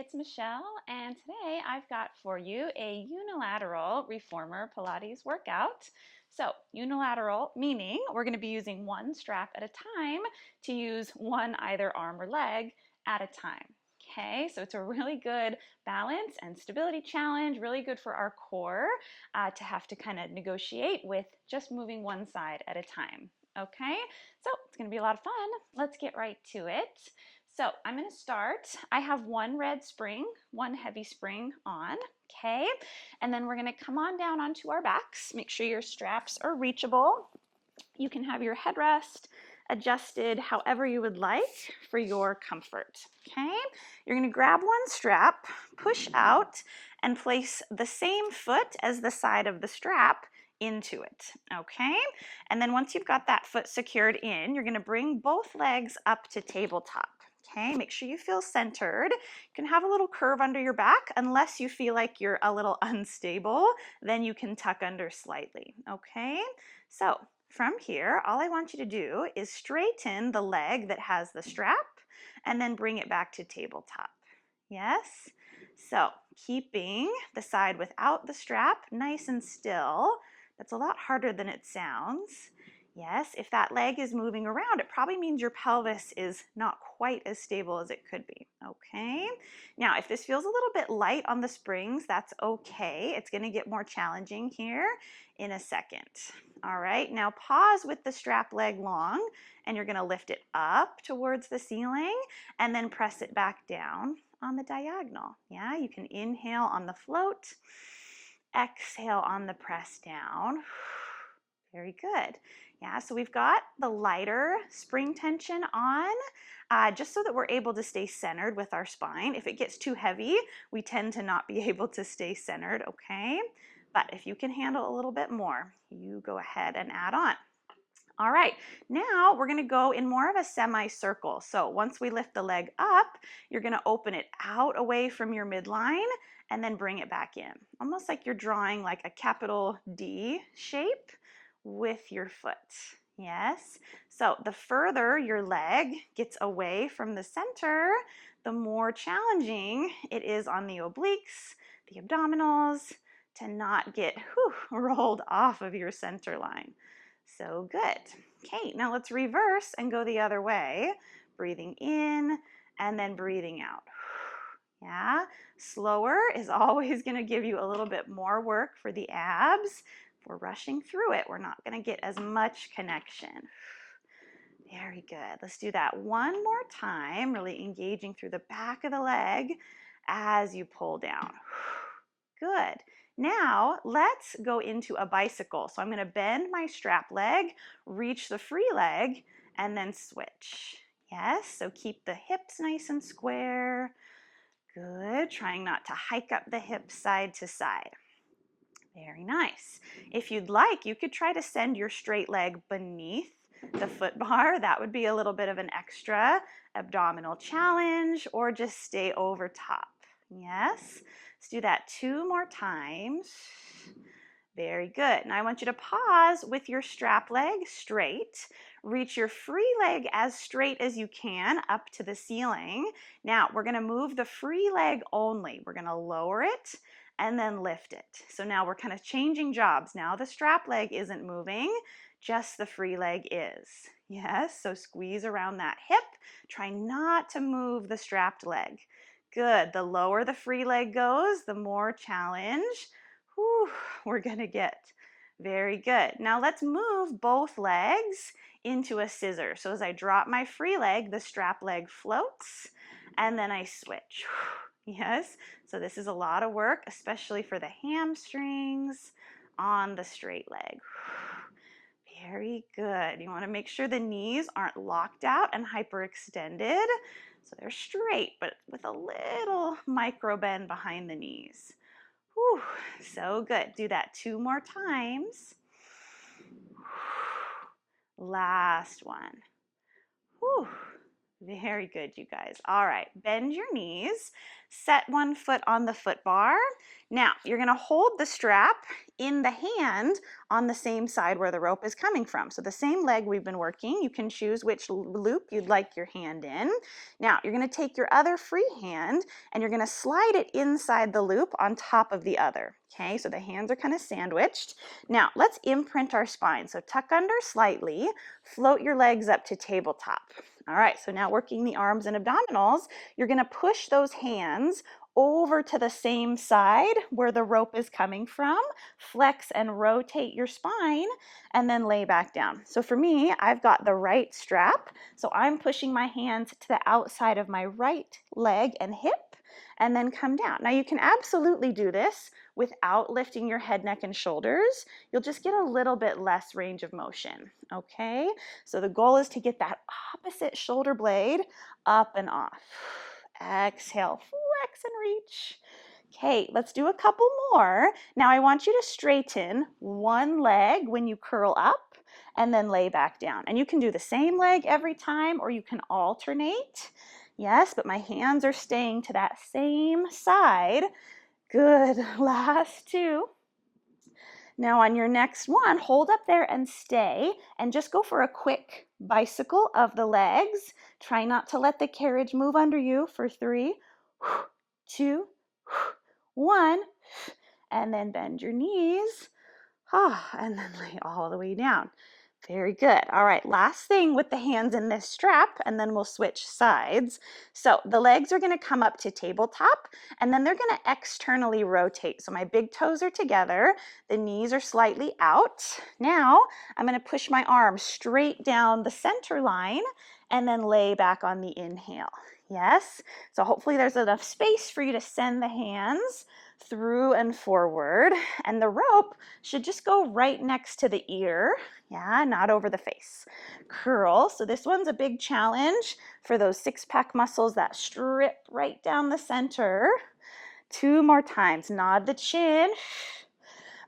it's Michelle, and today I've got for you a unilateral reformer Pilates workout. So, unilateral meaning we're going to be using one strap at a time to use one either arm or leg at a time. Okay, so it's a really good balance and stability challenge, really good for our core to have to kind of negotiate with just moving one side at a time. Okay, so it's going to be a lot of fun. Let's get right to it. So I'm going to start. I have one red spring, one heavy spring on, okay? And then we're going to come on down onto our backs. Make sure your straps are reachable. You can have your headrest adjusted however you would like for your comfort, okay? You're going to grab one strap, push out, and place the same foot as the side of the strap into it, okay? And then once you've got that foot secured in, you're going to bring both legs up to tabletop. Okay, make sure you feel centered. You can have a little curve under your back unless you feel like you're a little unstable, then you can tuck under slightly, okay? So from here, all I want you to do is straighten the leg that has the strap and then bring it back to tabletop. Yes? So keeping the side without the strap nice and still. That's a lot harder than it sounds. Yes, if that leg is moving around, it probably means your pelvis is not quite as stable as it could be, okay? Now, if this feels a little bit light on the springs, that's okay. It's gonna get more challenging here in a second. All right, now pause with the strap leg long, and you're gonna lift it up towards the ceiling, and then press it back down on the diagonal. Yeah, you can inhale on the float, exhale on the press down. Very good. Yeah, so we've got the lighter spring tension on just so that we're able to stay centered with our spine. If it gets too heavy, we tend to not be able to stay centered, okay? But if you can handle a little bit more, you go ahead and add on. All right, now we're gonna go in more of a semicircle. So once we lift the leg up, you're gonna open it out away from your midline and then bring it back in. Almost like you're drawing like a capital D shape with your foot. Yes, so the further your leg gets away from the center, the more challenging it is on the obliques, the abdominals, to not get rolled off of your center line. So good. Okay, now let's reverse and go the other way. Breathing in and then breathing out. Yeah, slower is always going to give you a little bit more work for the abs. If we're rushing through it, we're not going to get as much connection. Very good. Let's do that one more time, really engaging through the back of the leg as you pull down. Good. Now let's go into a bicycle. So I'm going to bend my strap leg, reach the free leg, and then switch. Yes, so keep the hips nice and square. Good. Trying not to hike up the hips side to side. Very nice. If you'd like, you could try to send your straight leg beneath the foot bar. That would be a little bit of an extra abdominal challenge, or just stay over top. Yes. Let's do that 2 more times. Very good. Now I want you to pause with your strap leg straight. Reach your free leg as straight as you can up to the ceiling. Now we're going to move the free leg only. We're going to lower it and then lift it. So now we're kind of changing jobs. Now the strap leg isn't moving, just the free leg is. Yes, so squeeze around that hip. Try not to move the strapped leg. Good. The lower the free leg goes, the more challenge we're going to get. Very good. Now let's move both legs into a scissor. So as I drop my free leg, the strap leg floats, and then I switch. Yes, so this is a lot of work, especially for the hamstrings on the straight leg. Very good. You want to make sure the knees aren't locked out and hyperextended. So they're straight, but with a little micro bend behind the knees. Whew, so good. Do that 2 more times. Last one. Whew, Very good, you guys. All right, bend your knees, set one foot on the foot bar. Now, you're gonna hold the strap in the hand on the same side where the rope is coming from. So the same leg we've been working, you can choose which loop you'd like your hand in. Now, you're gonna take your other free hand and you're gonna slide it inside the loop on top of the other. Okay, so the hands are kind of sandwiched. Now, let's imprint our spine. So tuck under slightly, float your legs up to tabletop. All right, so now working the arms and abdominals, you're gonna push those hands over to the same side where the rope is coming from, flex and rotate your spine, and then lay back down. So for me, I've got the right strap, so I'm pushing my hands to the outside of my right leg and hip, and then come down. Now you can absolutely do this without lifting your head, neck, and shoulders. You'll just get a little bit less range of motion, okay? So the goal is to get that opposite shoulder blade up and off. Exhale, flex and reach. Okay, let's do a couple more. Now I want you to straighten one leg when you curl up and then lay back down. And you can do the same leg every time or you can alternate. Yes, but my hands are staying to that same side. Good, last two. Now on your next one, hold up there and stay and just go for a quick bicycle of the legs. Try not to let the carriage move under you for 3, 2, 1, and then bend your knees, and then lay all the way down. Very good. All right, last thing with the hands in this strap, and then we'll switch sides. So the legs are going to come up to tabletop, and then they're going to externally rotate. So my big toes are together, the knees are slightly out. Now I'm going to push my arms straight down the center line, and then lay back on the inhale. Yes, so hopefully there's enough space for you to send the hands through and forward, and the rope should just go right next to the ear. Yeah, not over the face. Curl. So this one's a big challenge for those six-pack muscles that strip right down the center. 2 more times. Nod the chin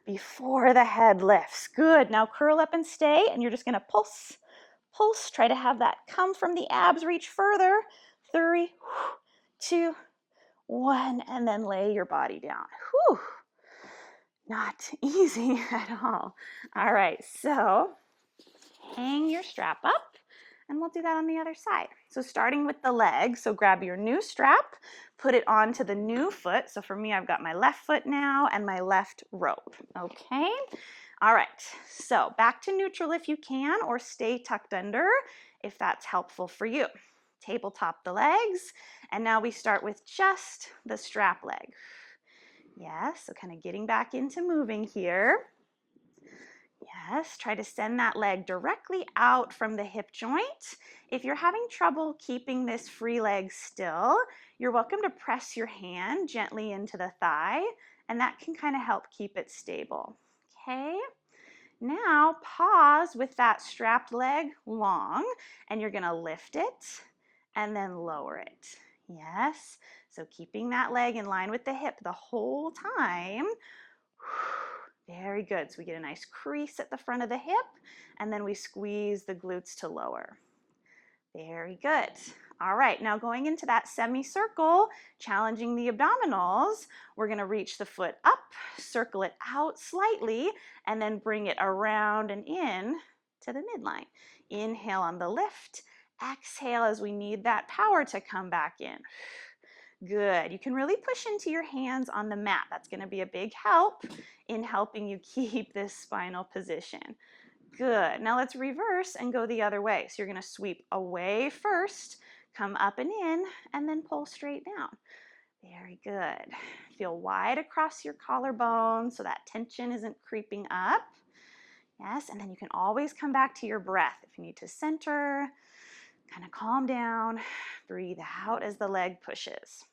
before the head lifts. Good. Now curl up and stay, and you're just going to pulse, pulse. Try to have that come from the abs. Reach further. 3, 2, 1, and then lay your body down. Whew. Not easy at all. All right, so hang your strap up, and we'll do that on the other side. So starting with the leg, so grab your new strap, put it onto the new foot. So for me, I've got my left foot now and my left rope, okay? All right, so back to neutral if you can, or stay tucked under if that's helpful for you. Tabletop the legs, and now we start with just the strap leg. Yes, so kind of getting back into moving here. Yes, try to send that leg directly out from the hip joint. If you're having trouble keeping this free leg still, you're welcome to press your hand gently into the thigh, and that can kind of help keep it stable. Okay, now pause with that strapped leg long, and you're gonna lift it and then lower it. Yes, so keeping that leg in line with the hip the whole time. Very good. So we get a nice crease at the front of the hip, and then we squeeze the glutes to lower. Very good. All right, now going into that semicircle, challenging the abdominals, we're going to reach the foot up, circle it out slightly, and then bring it around and in to the midline. Inhale on the lift, exhale as we need that power to come back in. Good. You can really push into your hands on the mat. That's going to be a big help in helping you keep this spinal position. Good. Now let's reverse and go the other way. So you're going to sweep away first, come up and in, and then pull straight down. Very good. Feel wide across your collarbone so that tension isn't creeping up. Yes, and then you can always come back to your breath if you need to center, kind of calm down, breathe out as the leg pushes.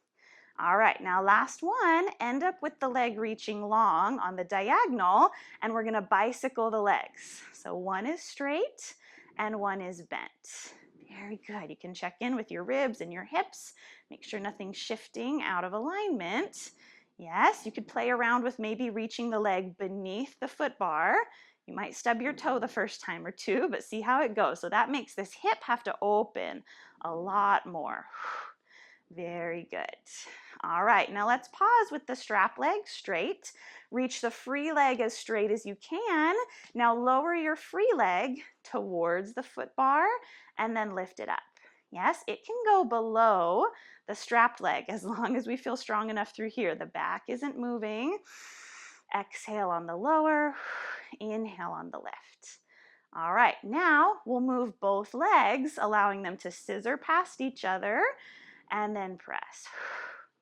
All right, now last one, end up with the leg reaching long on the diagonal, and we're gonna bicycle the legs. So one is straight and one is bent. Very good. You can check in with your ribs and your hips. Make sure nothing's shifting out of alignment. Yes, you could play around with maybe reaching the leg beneath the foot bar. You might stub your toe the first time or two, but see how it goes. So that makes this hip have to open a lot more. Very good. All right, now let's pause with the strap leg straight. Reach the free leg as straight as you can. Now lower your free leg towards the foot bar and then lift it up. Yes, it can go below the strapped leg as long as we feel strong enough through here. The back isn't moving. Exhale on the lower, inhale on the lift. All right, now we'll move both legs, allowing them to scissor past each other and then press.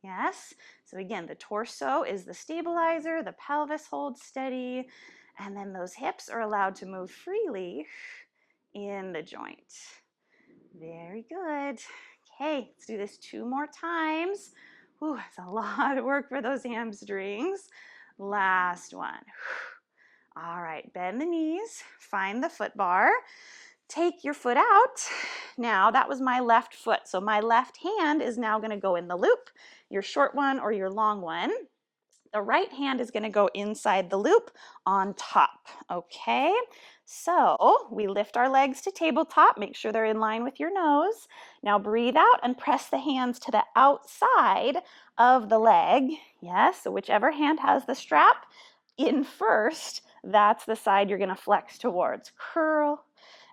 Yes, so again, the torso is the stabilizer, the pelvis holds steady, and then those hips are allowed to move freely in the joint. Very good. Okay, let's do this 2 more times. Ooh, it's a lot of work for those hamstrings. Last one. All right, bend the knees, find the foot bar, take your foot out. Now that was my left foot, so my left hand is now gonna go in the loop, your short one or your long one. The right hand is gonna go inside the loop on top, okay? So we lift our legs to tabletop, make sure they're in line with your nose. Now breathe out and press the hands to the outside of the leg. Yes, so whichever hand has the strap in first, that's the side you're gonna flex towards. Curl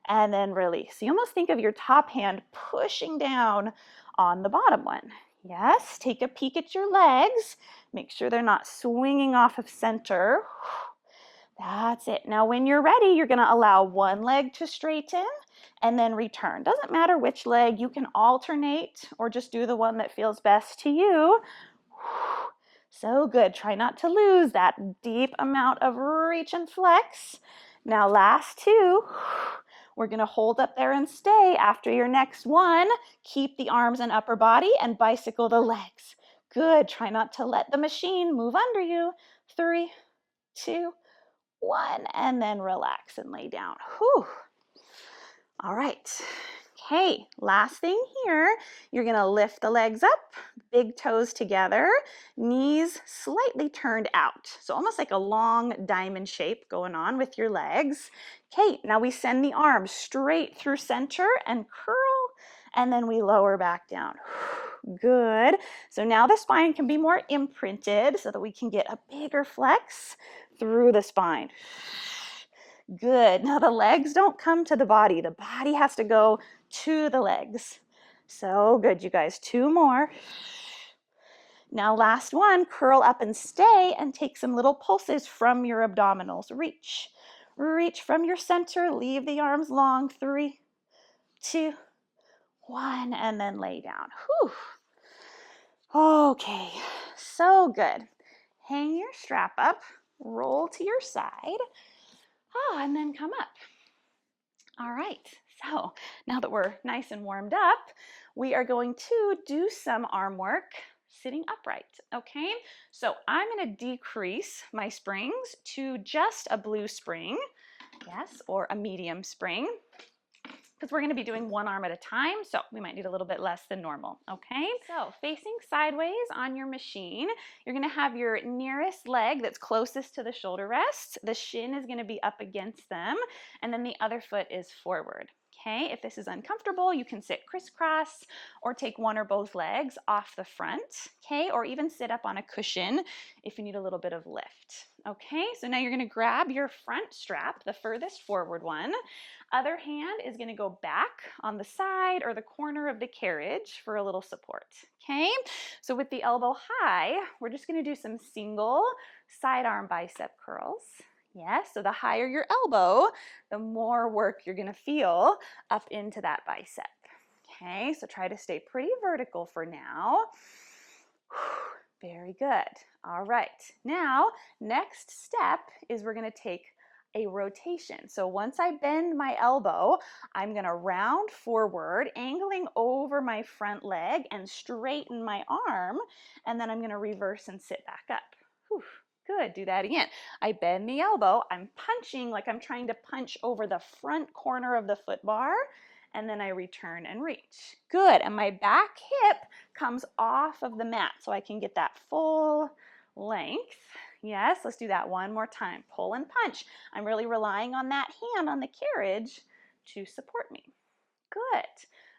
and then release. So you almost think of your top hand pushing down on the bottom one. Yes, take a peek at your legs. Make sure they're not swinging off of center. That's it. Now when you're ready, you're gonna allow one leg to straighten and then return. Doesn't matter which leg, you can alternate or just do the one that feels best to you. So good. Try not to lose that deep amount of reach and flex. Now last 2. We're gonna hold up there and stay after your next one. Keep the arms and upper body and bicycle the legs. Good. Try not to let the machine move under you. 3, 2, 1, and then relax and lay down. Whew. All right. Okay, last thing here, you're gonna lift the legs up, big toes together, knees slightly turned out. So almost like a long diamond shape going on with your legs. Okay, now we send the arms straight through center and curl, and then we lower back down. Good. So now the spine can be more imprinted so that we can get a bigger flex through the spine. Good. Now the legs don't come to the body. The body has to go to the legs. So good, you guys. 2 more. Now last one, curl up and stay and take some little pulses from your abdominals. Reach. Reach from your center. Leave the arms long. 3, 2, 1, and then lay down. Whew. Okay, so good. Hang your strap up. Roll to your side. And then come up. All right, so now that we're nice and warmed up, we are going to do some arm work sitting upright, okay? So I'm gonna decrease my springs to just a blue spring, yes, or a medium spring, because we're gonna be doing one arm at a time, so we might need a little bit less than normal, okay? So facing sideways on your machine, you're gonna have your nearest leg that's closest to the shoulder rests. The shin is gonna be up against them, and then the other foot is forward. Okay, if this is uncomfortable, you can sit crisscross or take one or both legs off the front, okay, or even sit up on a cushion if you need a little bit of lift. Okay, so now you're gonna grab your front strap, the furthest forward one. Other hand is gonna go back on the side or the corner of the carriage for a little support, okay? So with the elbow high, we're just gonna do some single side arm bicep curls. Yes, so the higher your elbow, the more work you're gonna feel up into that bicep. Okay, so try to stay pretty vertical for now. Very good. All right, now next step is we're gonna take a rotation. So once I bend my elbow, I'm gonna round forward, angling over my front leg and straighten my arm, and then I'm gonna reverse and sit back up. Whew. Good, do that again. I bend the elbow, I'm punching like I'm trying to punch over the front corner of the foot bar, and then I return and reach. Good, and my back hip comes off of the mat so I can get that full length. Yes, let's do that one more time. Pull and punch. I'm really relying on that hand on the carriage to support me. Good.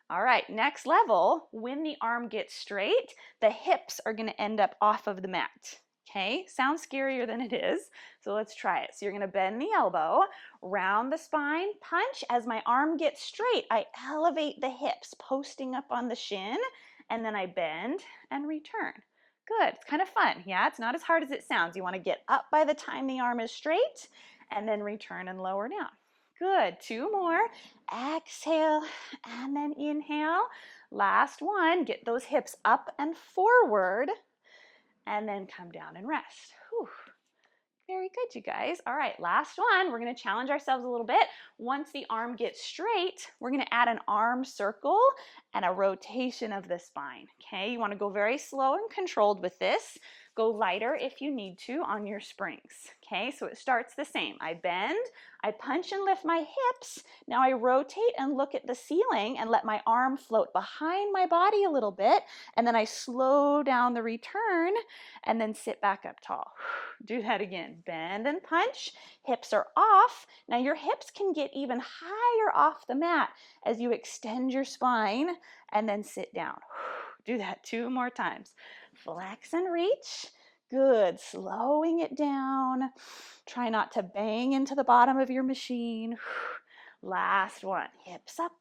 All right, next level, when the arm gets straight, the hips are going to end up off of the mat. Okay, sounds scarier than it is, so let's try it. So you're going to bend the elbow, round the spine, punch. As my arm gets straight, I elevate the hips, posting up on the shin, and then I bend and return. Good, it's kind of fun. Yeah, it's not as hard as it sounds. You want to get up by the time the arm is straight, and then return and lower down. Good, 2 more. Exhale and then inhale. Last one, get those hips up and forward and then come down and rest. Whew. Very good, you guys. All right, last one. We're going to challenge ourselves a little bit. Once the arm gets straight, we're going to add an arm circle and a rotation of the spine. Okay, you want to go very slow and controlled with this. Go lighter if you need to on your springs. Okay, so it starts the same. I bend, I punch and lift my hips. Now I rotate and look at the ceiling and let my arm float behind my body a little bit. And then I slow down the return and then sit back up tall. Do that again. Bend and punch. Hips are off. Now your hips can get even higher off the mat as you extend your spine and then sit down. Do that 2 more times. Flex and reach. Good. Slowing it down. Try not to bang into the bottom of your machine. Last one. Hips up.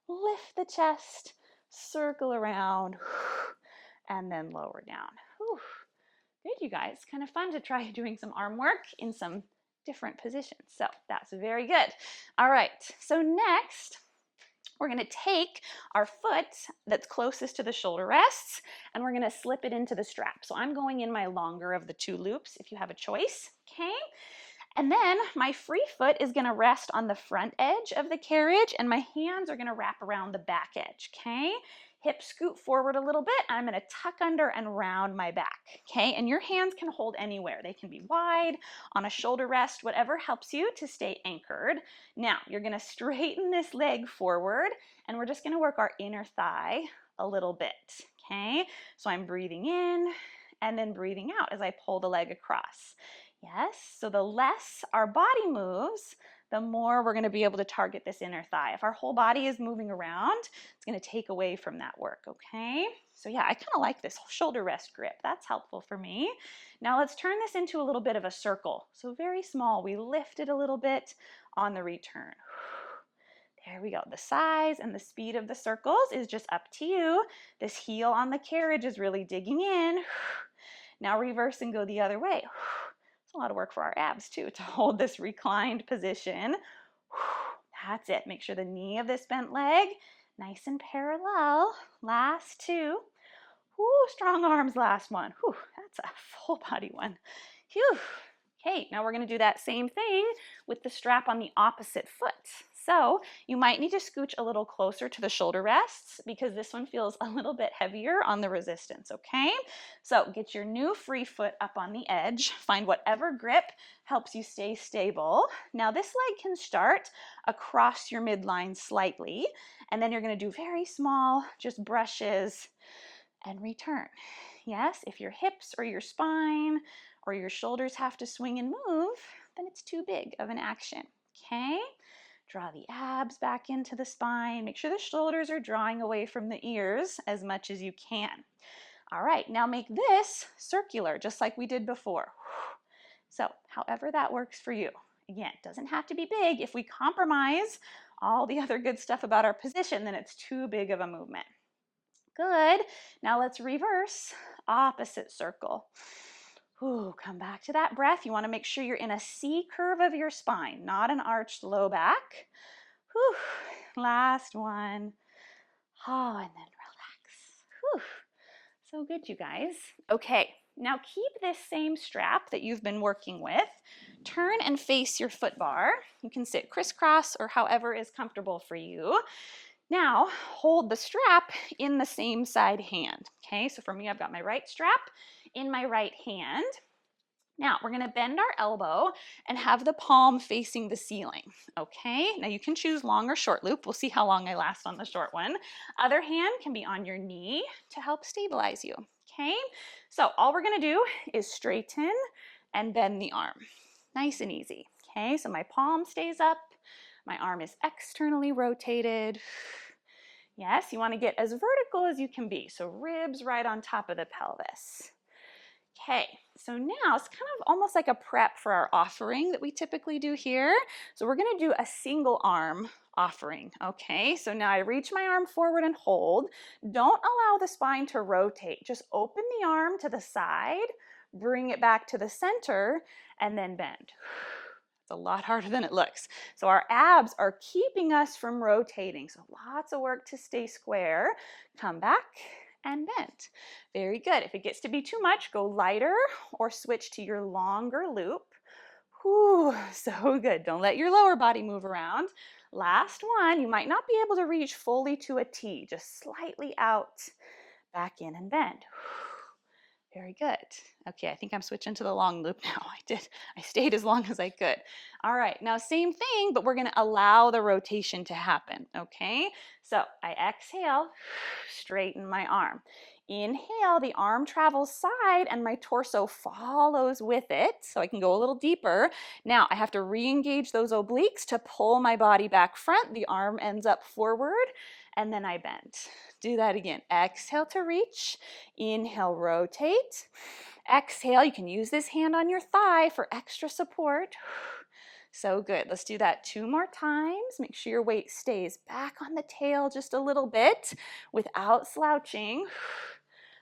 Lift the chest. Circle around. And then lower down. Good, you guys. Kind of fun to try doing some arm work in some different positions. So that's very good. All right. So next, we're going to take our foot that's closest to the shoulder rests and we're going to slip it into the strap. So I'm going in my longer of the 2 loops if you have a choice. Okay. And then my free foot is going to rest on the front edge of the carriage and my hands are going to wrap around the back edge. Okay. Hips scoot forward a little bit. I'm going to tuck under and round my back. Okay. And your hands can hold anywhere. They can be wide, on a shoulder rest, whatever helps you to stay anchored. Now you're going to straighten this leg forward and we're just going to work our inner thigh a little bit. Okay. So I'm breathing in and then breathing out as I pull the leg across. Yes. So the less our body moves, the more we're going to be able to target this inner thigh. If our whole body is moving around, it's going to take away from that work, okay? So yeah, I kind of like this shoulder rest grip. That's helpful for me. Now let's turn this into a little bit of a circle. So very small. We lift it a little bit on the return. There we go. The size and the speed of the circles is just up to you. This heel on the carriage is really digging in. Now reverse and go the other way. It's a lot of work for our abs too to hold this reclined position. That's it. Make sure the knee of this bent leg nice and parallel. Last 2. Strong arms, last one. That's a full body one. Okay, now we're going to do that same thing with the strap on the opposite foot. So you might need to scooch a little closer to the shoulder rests because this one feels a little bit heavier on the resistance, okay? So get your new free foot up on the edge. Find whatever grip helps you stay stable. Now this leg can start across your midline slightly, and then you're going to do very small, just brushes and return. Yes, if your hips or your spine or your shoulders have to swing and move, then it's too big of an action, okay? Draw the abs back into the spine. Make sure the shoulders are drawing away from the ears as much as you can. All right, now make this circular, just like we did before. So however that works for you. Again, it doesn't have to be big. If we compromise all the other good stuff about our position, then it's too big of a movement. Good. Now let's reverse. Opposite circle. Come back to that breath. You want to make sure you're in a C curve of your spine, not an arched low back. Last one. And then relax. So good, you guys. Okay, now keep this same strap that you've been working with. Turn and face your foot bar. You can sit crisscross or however is comfortable for you. Now, hold the strap in the same side hand. Okay, so for me, I've got my right strap in my right hand. Now, we're going to bend our elbow and have the palm facing the ceiling. Okay, now you can choose long or short loop. We'll see how long I last on the short one. Other hand can be on your knee to help stabilize you. Okay, so all we're going to do is straighten and bend the arm. Nice and easy. Okay, so my palm stays up, my arm is externally rotated. Yes, you want to get as vertical as you can be, so ribs right on top of the pelvis. Okay, so now it's kind of almost like a prep for our offering that we typically do here. So we're going to do a single arm offering. Okay, so now I reach my arm forward and hold. Don't allow the spine to rotate. Just open the arm to the side, bring it back to the center, and then bend. It's a lot harder than it looks. So our abs are keeping us from rotating. So lots of work to stay square. Come back and bend. Very good. If it gets to be too much, go lighter or switch to your longer loop. Whew, so good. Don't let your lower body move around. Last one, you might not be able to reach fully to a T, just slightly out, back in and bend. Very good. Okay, I think I'm switching to the long loop now. I stayed as long as I could. All right, now same thing, but we're gonna allow the rotation to happen, okay? So I exhale, straighten my arm. Inhale, the arm travels side and my torso follows with it, so I can go a little deeper. Now I have to re-engage those obliques to pull my body back front. The arm ends up forward, and then I bend. Do that again. Exhale to reach. Inhale, rotate. Exhale, you can use this hand on your thigh for extra support. So good. Let's do that 2 more times. Make sure your weight stays back on the tail just a little bit without slouching.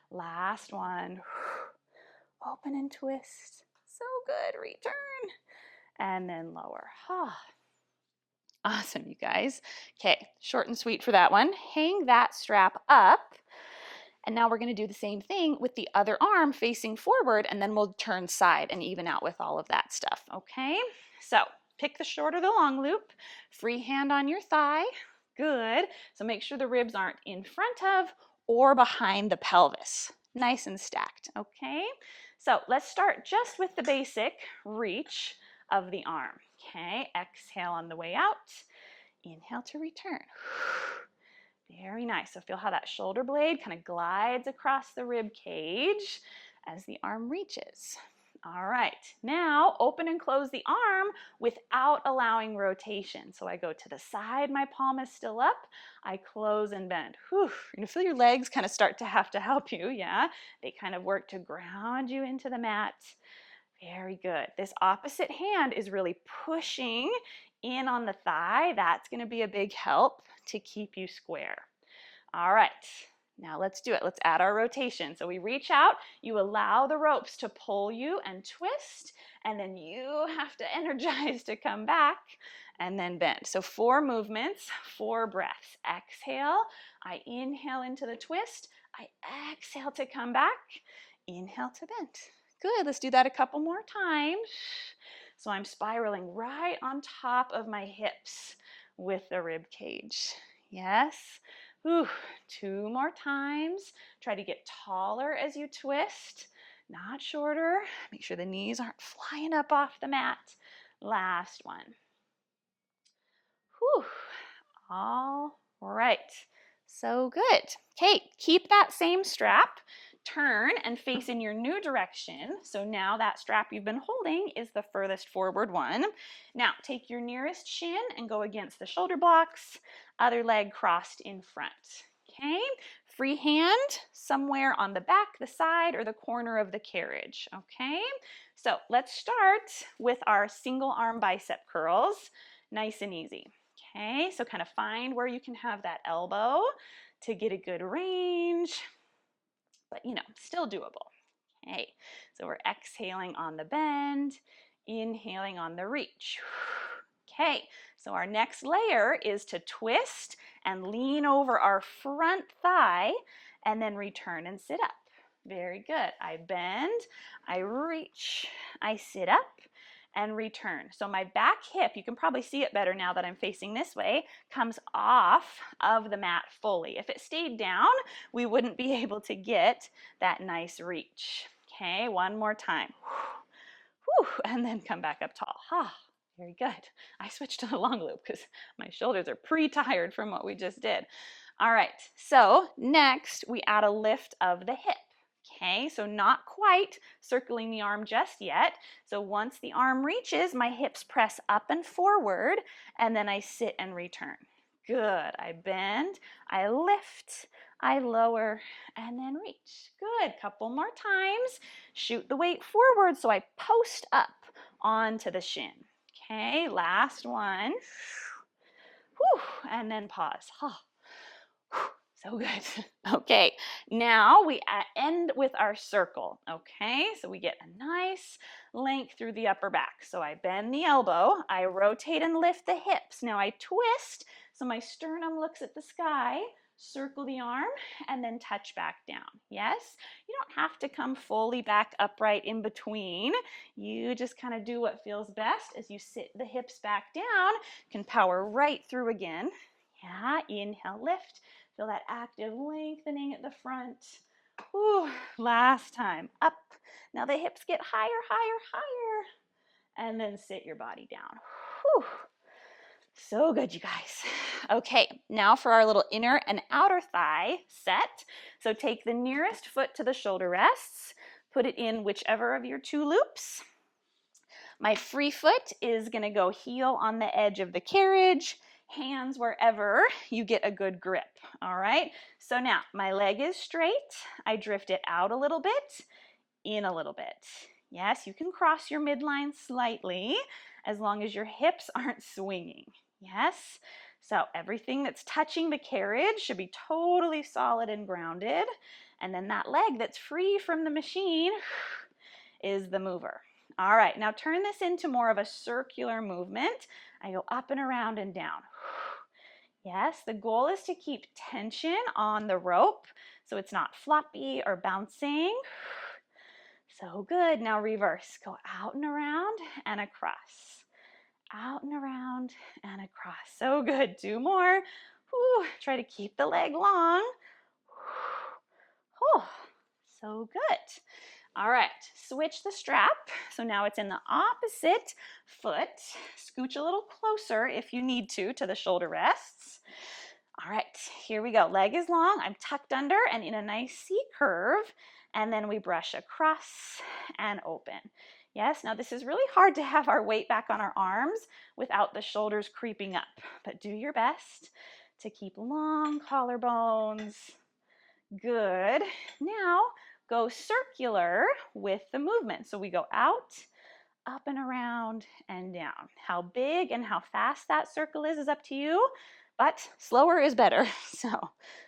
Last one. Open and twist. So good. Return. And then lower. Awesome, you guys. Okay, short and sweet for that one. Hang that strap up. And now we're going to do the same thing with the other arm facing forward, and then we'll turn side and even out with all of that stuff, okay? So pick the short or the long loop, free hand on your thigh. Good. So make sure the ribs aren't in front of or behind the pelvis. Nice and stacked, okay? So let's start just with the basic reach of the arm, okay? Exhale on the way out. Inhale to return. Very nice. So feel how that shoulder blade kind of glides across the rib cage as the arm reaches. All right, now open and close the arm without allowing rotation. So I go to the side, my palm is still up. I close and bend. Whew, you're gonna feel your legs kind of start to have to help you, yeah? They kind of work to ground you into the mat. Very good. This opposite hand is really pushing in on the thigh. That's going to be a big help to keep you square. All right, now let's do it. Let's add our rotation. So we reach out, you allow the ropes to pull you and twist, and then you have to energize to come back and then bend. So 4 movements, 4 breaths. Exhale, I inhale into the twist, I exhale to come back, inhale to bend. Good, let's do that a couple more times. So I'm spiraling right on top of my hips with the rib cage. Yes. Ooh, 2 more times. Try to get taller as you twist, not shorter. Make sure the knees aren't flying up off the mat. Last one. Whew. All right. So good. Okay, keep that same strap. Turn and face in your new direction. So now that strap you've been holding is the furthest forward one. Now take your nearest shin and go against the shoulder blocks, other leg crossed in front. Okay, free hand somewhere on the back, the side, or the corner of the carriage. Okay, so let's start with our single arm bicep curls. Nice and easy. Okay, so kind of find where you can have that elbow to get a good range, but still doable. Okay, so we're exhaling on the bend, inhaling on the reach. Okay, so our next layer is to twist and lean over our front thigh and then return and sit up. Very good. I bend, I reach, I sit up and return. So my back hip, you can probably see it better now that I'm facing this way, comes off of the mat fully. If it stayed down, we wouldn't be able to get that nice reach. Okay, one more time. Whew, and then come back up tall. Very good. I switched to the long loop because my shoulders are pre-tired from what we just did. All right, so next we add a lift of the hip. Okay, so not quite circling the arm just yet. So once the arm reaches, my hips press up and forward, and then I sit and return. Good. I bend, I lift, I lower, and then reach. Good. Couple more times. Shoot the weight forward so I post up onto the shin. Okay, last one. Whew, and then pause. So good. Okay, now we end with our circle. Okay, so we get a nice length through the upper back. So I bend the elbow, I rotate and lift the hips. Now I twist so my sternum looks at the sky, circle the arm, and then touch back down. Yes, you don't have to come fully back upright in between. You just kind of do what feels best as you sit the hips back down. Can power right through again. Yeah, inhale, lift. Feel that active lengthening at the front. Whew. Last time, up. Now the hips get higher, higher, higher. And then sit your body down. Whew. So good, you guys. Okay, now for our little inner and outer thigh set. So take the nearest foot to the shoulder rests. Put it in whichever of your two loops. My free foot is going to go heel on the edge of the carriage, hands wherever you get a good grip. All right, so now my leg is straight. I drift it out a little bit, in a little bit. Yes, you can cross your midline slightly as long as your hips aren't swinging. Yes, so everything that's touching the carriage should be totally solid and grounded. And then that leg that's free from the machine is the mover. All right, now turn this into more of a circular movement. I go up and around and down. Yes, the goal is to keep tension on the rope so it's not floppy or bouncing. So good. Now reverse. Go out and around and across. Out and around and across. So good. Two more. Whew. Try to keep the leg long. Whew. So good. All right, switch the strap. So now it's in the opposite foot. Scooch a little closer if you need to the shoulder rests. All right, here we go. Leg is long. I'm tucked under and in a nice C curve. And then we brush across and open. Yes, now this is really hard to have our weight back on our arms without the shoulders creeping up. But do your best to keep long collarbones. Good. Now go circular with the movement. So we go out, up and around and down. How big and how fast that circle is up to you, but slower is better. So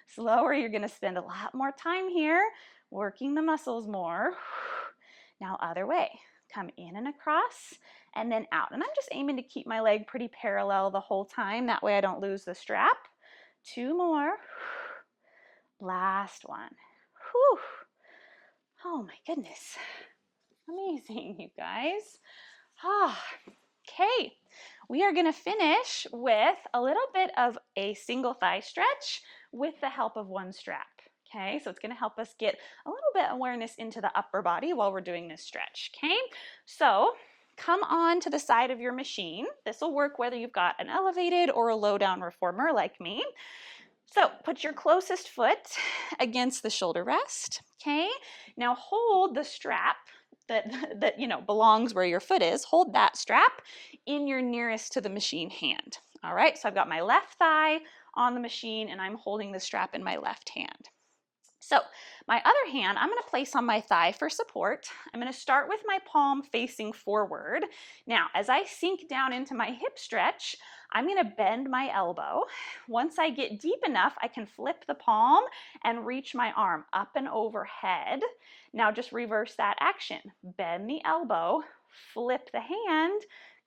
slower, you're going to spend a lot more time here working the muscles more. Now other way. Come in and across and then out. And I'm just aiming to keep my leg pretty parallel the whole time. That way I don't lose the strap. Two more. Last one. Whew. Oh my goodness. Amazing, you guys. Okay, we are going to finish with a little bit of a single thigh stretch with the help of one strap. Okay, so it's going to help us get a little bit awareness into the upper body while we're doing this stretch. Okay, so come on to the side of your machine. This will work whether you've got an elevated or a low down reformer like me. So put your closest foot against the shoulder rest. Okay, now hold the strap that belongs where your foot is. Hold that strap in your nearest to the machine hand. All right, so I've got my left thigh on the machine and I'm holding the strap in my left hand. So my other hand, I'm going to place on my thigh for support. I'm going to start with my palm facing forward. Now, as I sink down into my hip stretch, I'm going to bend my elbow. Once I get deep enough, I can flip the palm and reach my arm up and overhead. Now just reverse that action. Bend the elbow, flip the hand,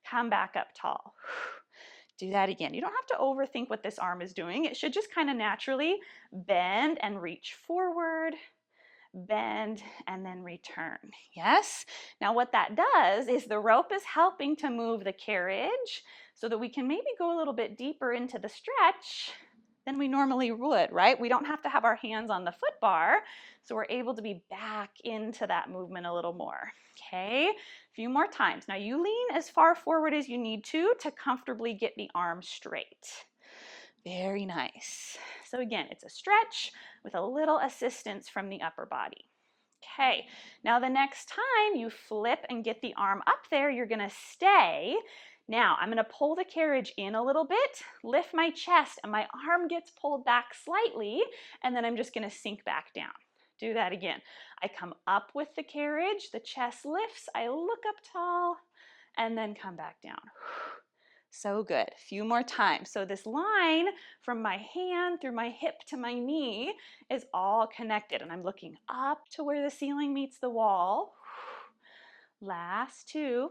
come back up tall. Do that again. You don't have to overthink what this arm is doing. It should just kind of naturally bend and reach forward, bend, and then return. Yes? Now what that does is the rope is helping to move the carriage so that we can maybe go a little bit deeper into the stretch than we normally would, right? We don't have to have our hands on the foot bar, so we're able to be back into that movement a little more. Okay, a few more times. Now you lean as far forward as you need to comfortably get the arm straight. Very nice. So again, it's a stretch with a little assistance from the upper body. Okay, now the next time you flip and get the arm up there, you're gonna stay. Now I'm gonna pull the carriage in a little bit, lift my chest, and my arm gets pulled back slightly, and then I'm just gonna sink back down. Do that again. I come up with the carriage, the chest lifts, I look up tall, and then come back down. So good. A few more times. So this line from my hand through my hip to my knee is all connected, and I'm looking up to where the ceiling meets the wall. Last two.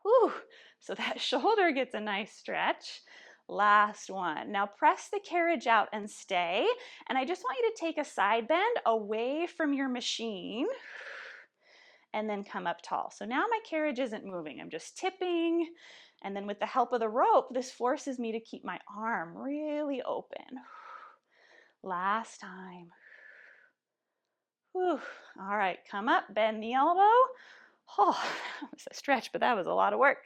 Whew. So that shoulder gets a nice stretch. Last one. Now press the carriage out and stay. And I just want you to take a side bend away from your machine and then come up tall. So now my carriage isn't moving. I'm just tipping. And then with the help of the rope, this forces me to keep my arm really open. Last time. Whew. All right, come up, bend the elbow. Oh, that was a stretch, but that was a lot of work.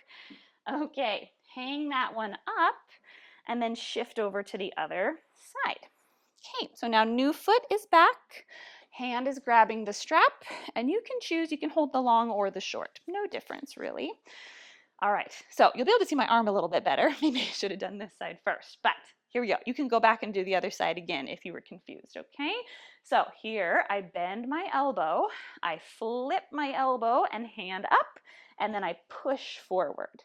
Okay, hang that one up and then shift over to the other side. Okay, so now new foot is back. Hand is grabbing the strap, and you can choose, you can hold the long or the short. No difference, really. All right, so you'll be able to see my arm a little bit better. Maybe I should have done this side first, but here we go. You can go back and do the other side again if you were confused, okay? So here, I bend my elbow, I flip my elbow and hand up, and then I push forward.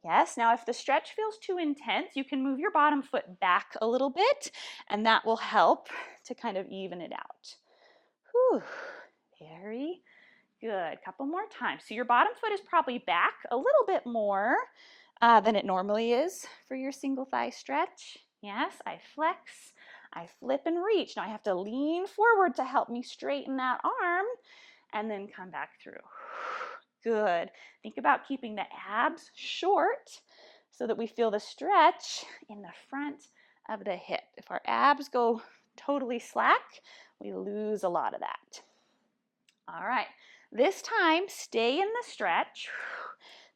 Yes, now if the stretch feels too intense, you can move your bottom foot back a little bit, and that will help to kind of even it out. Whew, very good. Couple more times. So your bottom foot is probably back a little bit more than it normally is for your single thigh stretch. Yes, I flex, I flip and reach. Now I have to lean forward to help me straighten that arm and then come back through. Good. Think about keeping the abs short so that we feel the stretch in the front of the hip. If our abs go totally slack, we lose a lot of that. All right, this time stay in the stretch.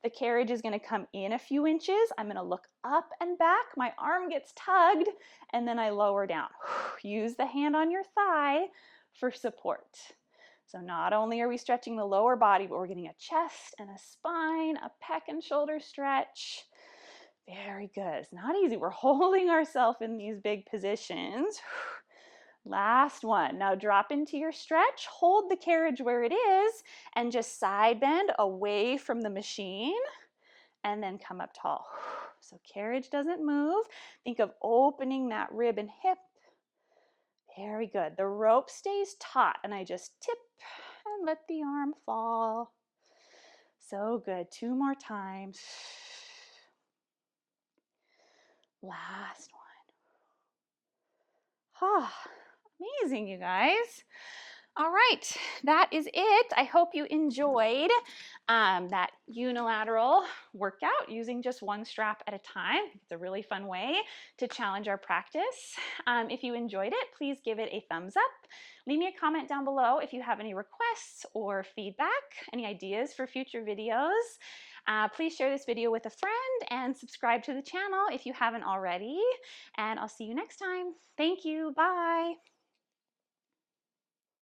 The carriage is going to come in a few inches. I'm going to look up and back. My arm gets tugged, and then I lower down. Use the hand on your thigh for support. So not only are we stretching the lower body, but we're getting a chest and a spine, a pec and shoulder stretch. Very good. It's not easy. We're holding ourselves in these big positions. Last one. Now drop into your stretch, hold the carriage where it is, and just side bend away from the machine, and then come up tall. So carriage doesn't move. Think of opening that rib and hip. Very good. The rope stays taut, and I just tip and let the arm fall. So good. Two more times. Last one. Ah. Amazing, you guys. All right, that is it. I hope you enjoyed that unilateral workout using just one strap at a time. It's a really fun way to challenge our practice. If you enjoyed it, please give it a thumbs up. Leave me a comment down below if you have any requests or feedback, any ideas for future videos. Please share this video with a friend and subscribe to the channel if you haven't already. And I'll see you next time. Thank you. Bye.